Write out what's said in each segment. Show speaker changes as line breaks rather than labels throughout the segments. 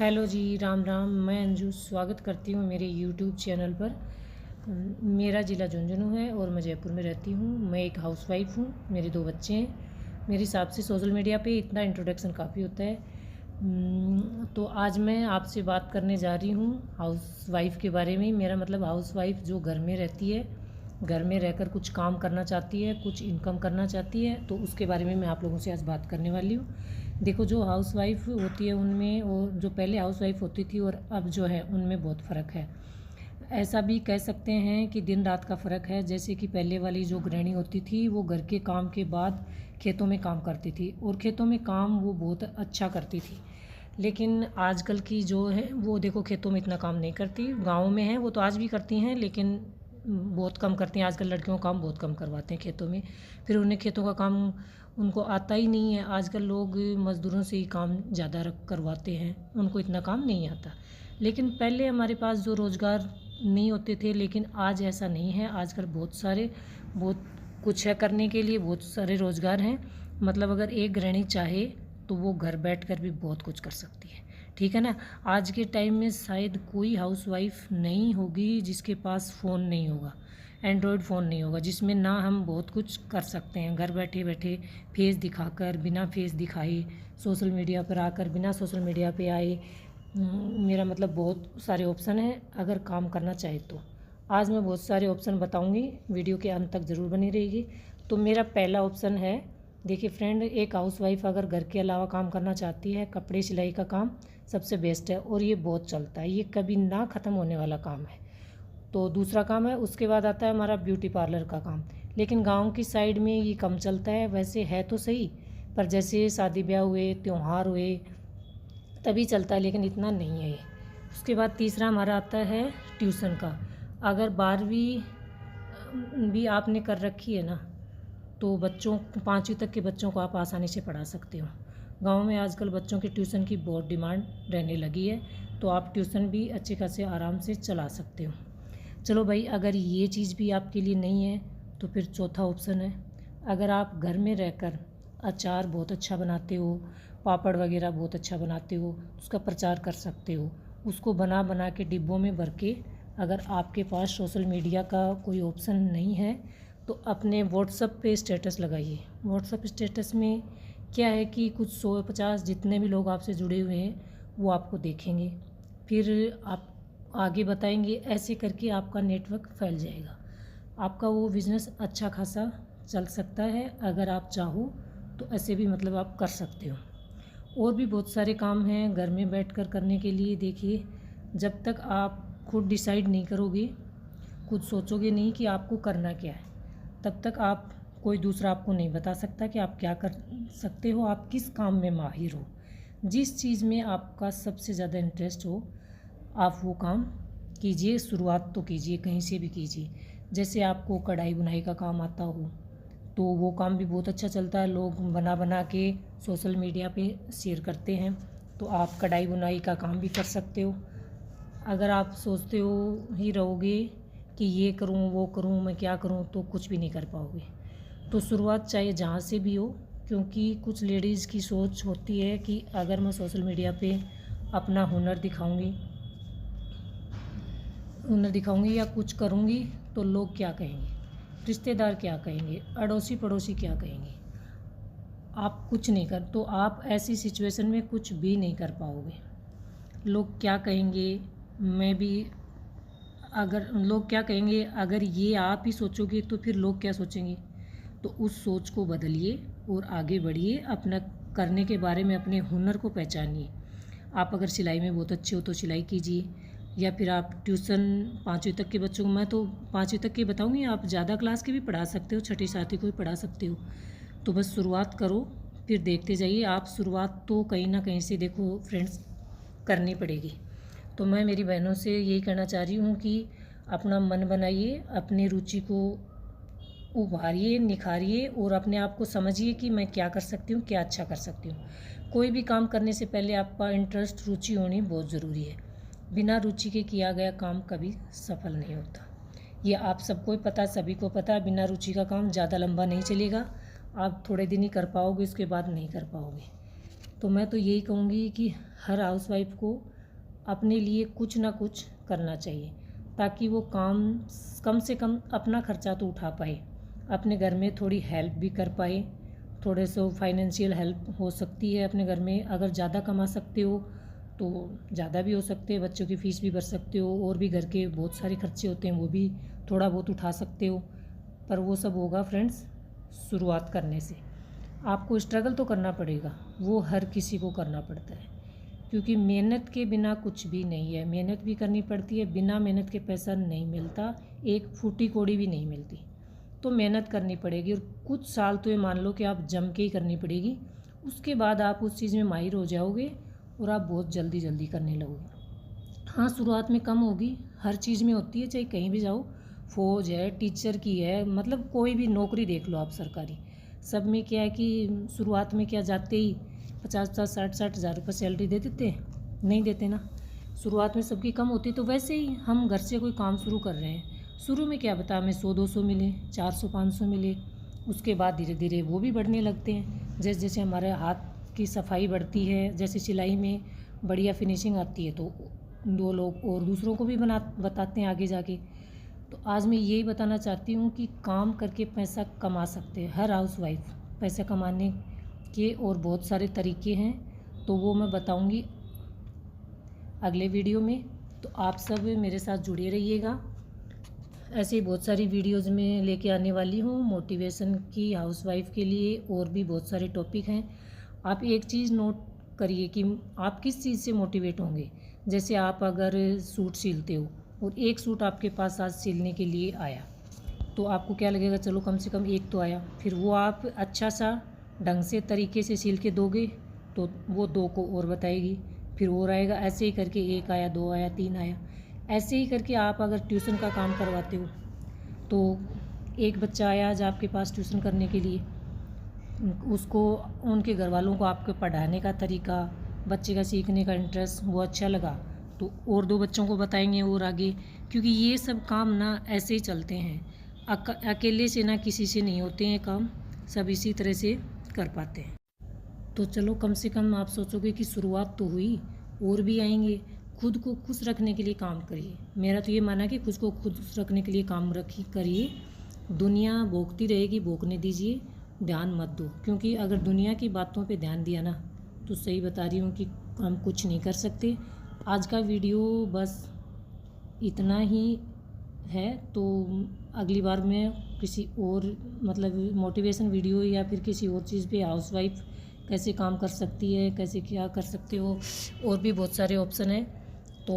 Hello जी, राम राम। मैं अंजू स्वागत करती हूँ मेरे यूट्यूब चैनल पर। मेरा ज़िला झुंझुनू है और मैं जयपुर में रहती हूँ। मैं एक हाउसवाइफ हूँ, मेरे 2 बच्चे हैं। मेरे हिसाब से सोशल मीडिया पे इतना इंट्रोडक्शन काफ़ी होता है। तो आज मैं आपसे बात करने जा रही हूँ हाउसवाइफ के बारे में। मेरा मतलब हाउसवाइफ जो घर में रहती है, घर में रहकर कुछ काम करना चाहती है, कुछ इनकम करना चाहती है, तो उसके बारे में मैं आप लोगों से आज बात करने वाली हूँ। देखो, जो हाउसवाइफ होती है उनमें और जो पहले हाउसवाइफ होती थी और अब जो है उनमें बहुत फ़र्क है। ऐसा भी कह सकते हैं कि दिन रात का फ़र्क है। जैसे कि पहले वाली जो गृहिणी होती थी वो घर के काम के बाद खेतों में काम करती थी और खेतों में काम वो बहुत अच्छा करती थी। लेकिन आजकल की जो है वो देखो खेतों में इतना काम नहीं करती। गाँव में है वो तो आज भी करती हैं, लेकिन बहुत कम करती हैं। आजकल लड़कियों का काम बहुत कम करवाते हैं खेतों में। फिर उन्हें खेतों का काम उनको आता ही नहीं है। आजकल लोग मज़दूरों से ही काम ज़्यादा करवाते हैं, उनको इतना काम नहीं आता। लेकिन पहले हमारे पास जो रोज़गार नहीं होते थे, लेकिन आज ऐसा नहीं है। आजकल बहुत कुछ है करने के लिए, बहुत सारे रोज़गार हैं। मतलब अगर एक गृहिणी चाहे तो वो घर बैठकर भी बहुत कुछ कर सकती है। ठीक है ना। आज के टाइम में शायद कोई हाउसवाइफ नहीं होगी जिसके पास फ़ोन नहीं होगा, एंड्रॉयड फ़ोन नहीं होगा, जिसमें ना हम बहुत कुछ कर सकते हैं घर बैठे बैठे, फेस दिखाकर, बिना फेस दिखाए, सोशल मीडिया पर आकर, बिना सोशल मीडिया पे आए। मेरा मतलब बहुत सारे ऑप्शन हैं अगर काम करना चाहे तो। आज मैं बहुत सारे ऑप्शन बताऊंगी, वीडियो के अंत तक ज़रूर बनी रहेगी। तो मेरा पहला ऑप्शन है, देखिए फ्रेंड, एक हाउसवाइफ अगर घर के अलावा काम करना चाहती है, कपड़े सिलाई का काम सबसे बेस्ट है और ये बहुत चलता है, ये कभी ना ख़त्म होने वाला काम है। तो दूसरा काम है, उसके बाद आता है हमारा ब्यूटी पार्लर का काम। लेकिन गांव की साइड में ये कम चलता है, वैसे है तो सही, पर जैसे शादी ब्याह हुए, त्यौहार हुए, तभी चलता है, लेकिन इतना नहीं है ये। उसके बाद तीसरा हमारा आता है ट्यूशन का। अगर 12वीं भी आपने कर रखी है ना, तो बच्चों 5वीं तक के बच्चों को आप आसानी से पढ़ा सकते हो। गांव में आजकल बच्चों के ट्यूशन की बहुत डिमांड रहने लगी है, तो आप ट्यूशन भी अच्छे खासे आराम से चला सकते हो। चलो भाई, अगर ये चीज़ भी आपके लिए नहीं है तो फिर चौथा ऑप्शन है, अगर आप घर में रहकर अचार बहुत अच्छा बनाते हो, पापड़ वगैरह बहुत अच्छा बनाते हो, उसका प्रचार कर सकते हो। उसको बना बना के डिब्बों में भर के, अगर आपके पास सोशल मीडिया का कोई ऑप्शन नहीं है तो अपने व्हाट्सएप पे स्टेटस लगाइए। व्हाट्सएप स्टेटस में क्या है कि कुछ 100-50 जितने भी लोग आपसे जुड़े हुए हैं वो आपको देखेंगे, फिर आप आगे बताएंगे। ऐसे करके आपका नेटवर्क फैल जाएगा, आपका वो बिज़नेस अच्छा खासा चल सकता है। अगर आप चाहो तो ऐसे भी मतलब आप कर सकते हो। और भी बहुत सारे काम हैं घर में बैठकर करने के लिए। देखिए, जब तक आप खुद डिसाइड नहीं करोगे, खुद सोचोगे नहीं कि आपको करना क्या है, तब तक आप कोई दूसरा आपको नहीं बता सकता कि आप क्या कर सकते हो, आप किस काम में माहिर हो। जिस चीज़ में आपका सबसे ज़्यादा इंटरेस्ट हो, आप वो काम कीजिए। शुरुआत तो कीजिए, कहीं से भी कीजिए। जैसे आपको कढ़ाई बुनाई का काम आता हो तो वो काम भी बहुत अच्छा चलता है, लोग बना बना के सोशल मीडिया पे शेयर करते हैं, तो आप कढ़ाई बुनाई का काम भी कर सकते हो। अगर आप सोचते हो ही रहोगे कि ये करूँ वो करूँ, मैं क्या करूँ, तो कुछ भी नहीं कर पाओगे। तो शुरुआत चाहे जहाँ से भी हो, क्योंकि कुछ लेडीज़ की सोच होती है कि अगर मैं सोशल मीडिया पे अपना हुनर दिखाऊंगी या कुछ करूंगी तो लोग क्या कहेंगे, रिश्तेदार क्या कहेंगे, अड़ोसी पड़ोसी क्या कहेंगे। आप कुछ नहीं कर, तो आप ऐसी सिचुएशन में कुछ भी नहीं कर पाओगे। लोग क्या कहेंगे, मैं भी, अगर लोग क्या कहेंगे, अगर ये आप ही सोचोगे तो फिर लोग क्या सोचेंगे। तो उस सोच को बदलिए और आगे बढ़िए। अपना करने के बारे में अपने हुनर को पहचानिए। आप अगर सिलाई में बहुत अच्छे हो तो सिलाई कीजिए, या फिर आप ट्यूशन 5वीं तक के बच्चों को, मैं तो 5वीं तक के बताऊंगी, आप ज़्यादा क्लास के भी पढ़ा सकते हो, छठी सातवीं को भी पढ़ा सकते हो। तो बस शुरुआत करो, फिर देखते जाइए। आप शुरुआत तो कहीं ना कहीं से देखो फ्रेंड्स करनी पड़ेगी। तो मैं मेरी बहनों से यही कहना चाह रही हूँ कि अपना मन बनाइए, अपनी रुचि को उभारिए, निखारिए और अपने आप को समझिए कि मैं क्या कर सकती हूँ, क्या अच्छा कर सकती हूँ। कोई भी काम करने से पहले आपका इंटरेस्ट, रुचि होनी बहुत ज़रूरी है। बिना रुचि के किया गया काम कभी सफल नहीं होता। ये आप सबको पता, सभी को पता है। बिना रुचि का काम ज़्यादा लंबा नहीं चलेगा, आप थोड़े दिन ही कर पाओगे, उसके बाद नहीं कर पाओगे। तो मैं तो यही कहूँगी कि हर हाउसवाइफ को अपने लिए कुछ ना कुछ करना चाहिए, ताकि वो कम से कम अपना खर्चा तो उठा पाए, अपने घर में थोड़ी हेल्प भी कर पाए। थोड़े से फाइनेंशियल हेल्प हो सकती है अपने घर में। अगर ज़्यादा कमा सकते हो तो ज़्यादा भी हो सकते हैं, बच्चों की फ़ीस भी भर सकते हो, और भी घर के बहुत सारे खर्चे होते हैं, वो भी थोड़ा बहुत उठा सकते हो। पर वो सब होगा फ्रेंड्स शुरुआत करने से। आपको स्ट्रगल तो करना पड़ेगा, वो हर किसी को करना पड़ता है, क्योंकि मेहनत के बिना कुछ भी नहीं है। मेहनत भी करनी पड़ती है, बिना मेहनत के पैसा नहीं मिलता, एक फूटी कौड़ी भी नहीं मिलती। तो मेहनत करनी पड़ेगी, और कुछ साल तो ये मान लो कि आप जम के ही करनी पड़ेगी। उसके बाद आप उस चीज़ में माहिर हो जाओगे और आप बहुत जल्दी करने लगोगे। हाँ, शुरुआत में कम होगी, हर चीज़ में होती है, चाहे कहीं भी जाओ, फौज है, टीचर की है, मतलब कोई भी नौकरी देख लो आप सरकारी, सब में क्या है कि शुरुआत में क्या जाते ही 50-50, 60-60 हज़ार रुपये सैलरी दे देते, नहीं देते ना। शुरुआत में सबकी कम होती। तो वैसे ही हम घर से कोई काम शुरू कर रहे हैं, शुरू में क्या बता हमें 100-200 मिले, 400-500 मिले, उसके बाद धीरे धीरे वो भी बढ़ने लगते हैं। जैसे जैसे हमारे हाथ की सफाई बढ़ती है, जैसे सिलाई में बढ़िया फिनिशिंग आती है, तो 2 लोग और दूसरों को भी बताते हैं आगे जाके। तो आज मैं यही बताना चाहती हूँ कि काम करके पैसा कमा सकते हैं हर हाउसवाइफ। पैसा कमाने के और बहुत सारे तरीके हैं, तो वो मैं बताऊँगी अगले वीडियो में। तो आप सब मेरे साथ जुड़े रहिएगा। ऐसे ही बहुत सारी वीडियोस में लेके आने वाली हूँ मोटिवेशन की हाउसवाइफ के लिए, और भी बहुत सारे टॉपिक हैं। आप एक चीज़ नोट करिए कि आप किस चीज़ से मोटिवेट होंगे। जैसे आप अगर सूट सिलते हो और एक सूट आपके पास आज सिलने के लिए आया, तो आपको क्या लगेगा, चलो कम से कम एक तो आया। फिर वो आप अच्छा सा ढंग से तरीके से सिल के दोगे तो वो 2 को और बताएगी, फिर और आएगा। ऐसे ही करके 1 आया, 2 आया, 3 आया। ऐसे ही करके आप अगर ट्यूशन का काम करवाते हो, तो एक बच्चा आया आज आपके पास ट्यूशन करने के लिए, उसको उनके घर वालों को आपके पढ़ाने का तरीका, बच्चे का सीखने का इंटरेस्ट वो अच्छा लगा, तो और 2 बच्चों को बताएंगे और आगे। क्योंकि ये सब काम ना ऐसे ही चलते हैं, अकेले से ना किसी से नहीं होते हैं काम, सब इसी तरह से कर पाते हैं। तो चलो कम से कम आप सोचोगे कि शुरुआत तो हुई, और भी आएंगे। खुद को खुश रखने के लिए काम करिए। मेरा तो ये माना कि खुद को खुश रखने के लिए काम करिए। दुनिया भोंकती रहेगी, भोंकने दीजिए, ध्यान मत दो। क्योंकि अगर दुनिया की बातों पे ध्यान दिया ना, तो सही बता रही हूँ कि हम कुछ नहीं कर सकते। आज का वीडियो बस इतना ही है। तो अगली बार मैं किसी और मतलब मोटिवेशन वीडियो या फिर किसी और चीज़ पे, हाउसवाइफ कैसे काम कर सकती है, कैसे क्या कर सकते हो, और भी बहुत सारे ऑप्शन हैं, तो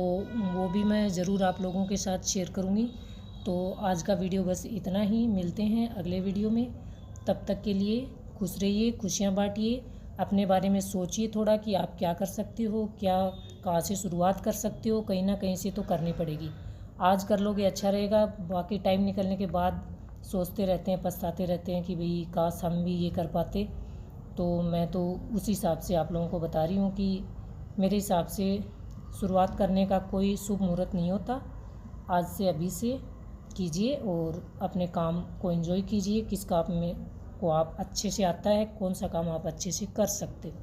वो भी मैं ज़रूर आप लोगों के साथ शेयर करूँगी। तो आज का वीडियो बस इतना ही, मिलते हैं अगले वीडियो में। तब तक के लिए खुश रहिए, खुशियाँ बांटिए, अपने बारे में सोचिए थोड़ा कि आप क्या कर सकते हो, क्या कहाँ से शुरुआत कर सकते हो। कहीं ना कहीं से तो करनी पड़ेगी। आज कर लोगे अच्छा रहेगा, बाकी टाइम निकलने के बाद सोचते रहते हैं, पछताते रहते हैं कि भाई काश हम भी ये कर पाते। तो मैं तो उस हिसाब से आप लोगों को बता रही हूँ कि मेरे हिसाब से शुरुआत करने का कोई शुभ मुहूर्त नहीं होता। आज से अभी से कीजिए और अपने काम को एंजॉय कीजिए। किस काम में को आप अच्छे से आता है, कौन सा काम आप अच्छे से कर सकते हो।